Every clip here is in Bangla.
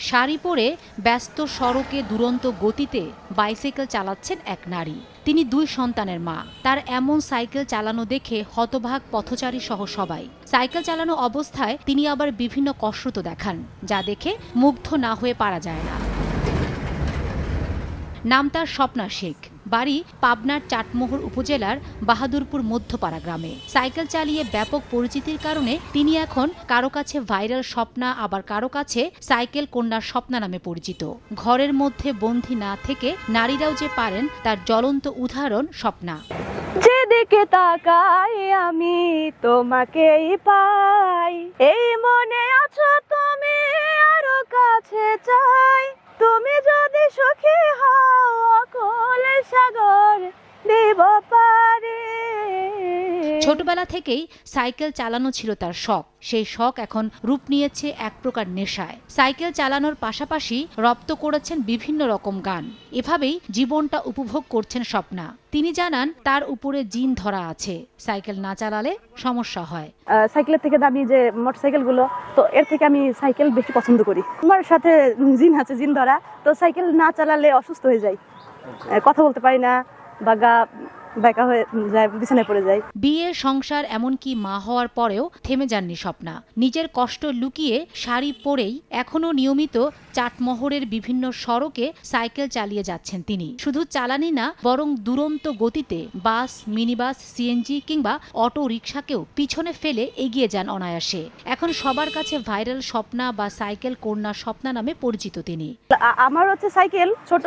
শাড়ি পরে ব্যস্ত সড়কে দুরন্ত গতিতে বাইসাইকেল চালাচ্ছেন এক নারী। তিনি 2 সন্তানের মা। তার এমন সাইকেল চালানো দেখে হতবাক পথচারী সহ সবাই। সাইকেল চালানো অবস্থায় তিনি আবার বিভিন্ন কসরত দেখান, যা দেখে মুগ্ধ না হয়ে পারা যায় না। নাম তার স্বপ্না শেখ। বাড়ি পাবনার চাটমোহর উপজেলার বাহাদুরপুর মধ্যপাড়া গ্রামে। সাইকেল চালিয়ে ব্যাপক পরিচিতির কারণে তিনি এখন কারো কাছে ভাইরাল স্বপ্না, আবার কারো কাছে সাইকেল কন্যার স্বপ্না নামে পরিচিত। ঘরের মধ্যে বন্দী না থেকে নারীরাও যে পারেন তার জ্বলন্ত উদাহরণ স্বপ্না। যেদিকে তাকাই আমি তোমাকেই পাই, এই মনে আছো তুমি, আরো কাছে চাই, তুমি যদি সুখী হও অকলে সাগর দেব পারে। ছোটবেলা থেকেই সাইকেল চালানো ছিল তার শখ। সেই শখ এখন রূপ নিয়েছে এক প্রকার নেশায়। সাইকেল চালানোর পাশাপাশি রপ্ত করেছেন বিভিন্ন রকম গান। এভাবেই জীবনটা উপভোগ করছেন স্বপ্না। তিনি জানান তার উপরে জিন ধরা আছে, সাইকেল না চালালে সমস্যা হয়। সাইকেলের থেকে দামি যে মোটরসাইকেল গুলো, তো এর থেকে আমি সাইকেল বেশি পছন্দ করি। আমার সাথে জিন আছে, জিন ধরা, তো সাইকেল না চালালে অসুস্থ হয়ে যাই, কথা বলতে পারি না বা গা বেঁকা হয়ে যায়, বিছানায় পড়ে যায়। বিয়ে, সংসার, এমনকি মা হওয়ার পরেও থেমে যাননি স্বপ্না। নিজের কষ্ট লুকিয়ে শাড়ি পরেই এখনো নিয়মিত চাটমোহরের বিভিন্ন সড়কে সাইকেল চালিয়ে যাচ্ছেন তিনি। শুধু চালানি না, বরং দুরন্ত গতিতে বাস, মিনিবাস, সিএনজি কিংবা অটো রিকশাকেও পিছনে ফেলে এগিয়ে যান অনায়াসে। এখন সবার কাছে ভাইরাল স্বপ্না বা সাইকেল কন্যা স্বপ্না নামে পরিচিত তিনি। আমার হচ্ছে সাইকেল ছোট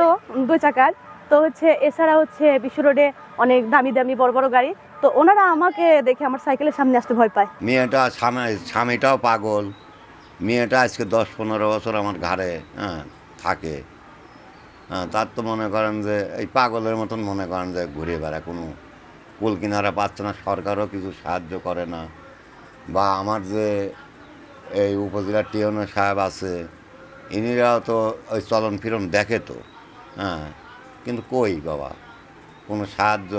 2 চাকার, তো এছাড়া বিশ্ব রোডে অনেক দামি দামি বড় বড় গাড়ি, তো ওনারা আমাকে দেখে আমার সাইকেলের সামনে আসতে ভয় পায়। মেয়েটা স্বামীটাও পাগল। মেয়েটা আজকে 10-15 বছর আমার ঘাড়ে থাকে। তার তো মনে করেন যে এই পাগলের মতন মনে করেন যে ঘুরে বেড়ায়, কোনো কুল কিনারা পাচ্ছে না, সরকারও কিছু সাহায্য করে না। বা আমার যে এই উপজেলার টিওনো সাহেব আছে, ইনিরাও তো ওই চলন ফিরন দেখে তো, কিন্তু কই বাবা, কোনো সাহায্য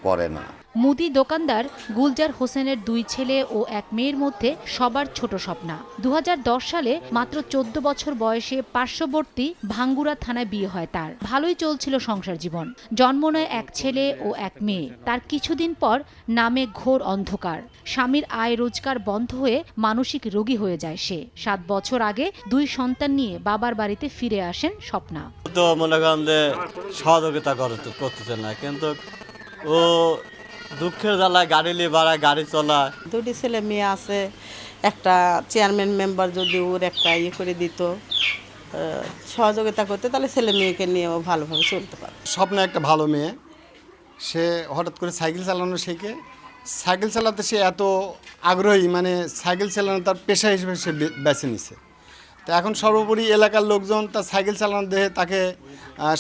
করে না। মুদি দোকানদার গুলজার হোসেনের 2 ছেলে ও 1 মেয়ের মধ্যে সবার ছোট স্বপ্না। 2010 সালে মাত্র 14 বছর বয়সে পার্শ্ববর্তী ভাঙ্গুড়া থানায় বিয়ে হয় তার। ভালোই চলছিল সংসার জীবন। জন্ম নেয় 1 ছেলে ও 1 মেয়ে। তার কিছুদিন পর নামে ঘোর অন্ধকার। স্বামীর আয় রোজগার বন্ধ হয়ে মানসিক রোগী হয়ে যায় সে। 7 বছর আগে 2 সন্তান নিয়ে বাবার বাড়িতে ফিরে আসেন স্বপ্না। তো মনে করেন যে সহযোগিতা করতেছে না, কিন্তু ও দুঃখের জ্বালায় গাড়ি নিয়ে বাড়ায়, গাড়ি চলায়। 2টি ছেলে মেয়ে আছে, একটা চেয়ারম্যান মেম্বার যদি ওর একটা করে দিত, সহযোগিতা করতে, তাহলে ছেলে মেয়েকে নিয়েও ভালোভাবে চলতে পারে। স্বপ্ন একটা ভালো মেয়ে, সে হঠাৎ করে সাইকেল চালানো শেখে। সাইকেল চালাতে সে এত আগ্রহী, মানে সাইকেল চালানো তার পেশা হিসেবে সে বেছে নিছে। তো এখন সর্বোপরি এলাকার লোকজন তার সাইকেল চালানো দেখে তাকে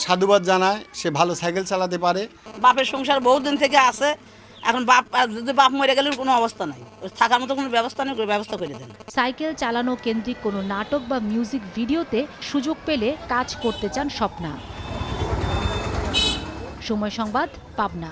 সাধুবাদ জানায়, সে ভালো সাইকেল চালাতে পারে। বাপের সংসার বহুদিন থেকে আছে, এখন যদি বাপ মরে গেলে কোনো অবস্থা নাই, থাকার মতো কোনো ব্যবস্থা নেই, ব্যবস্থা করে দেন। সাইকেল চালানো কেন্দ্রিক কোনো নাটক বা মিউজিক ভিডিওতে সুযোগ পেলে কাজ করতে চান স্বপ্না। সময় সংবাদ, পাবনা।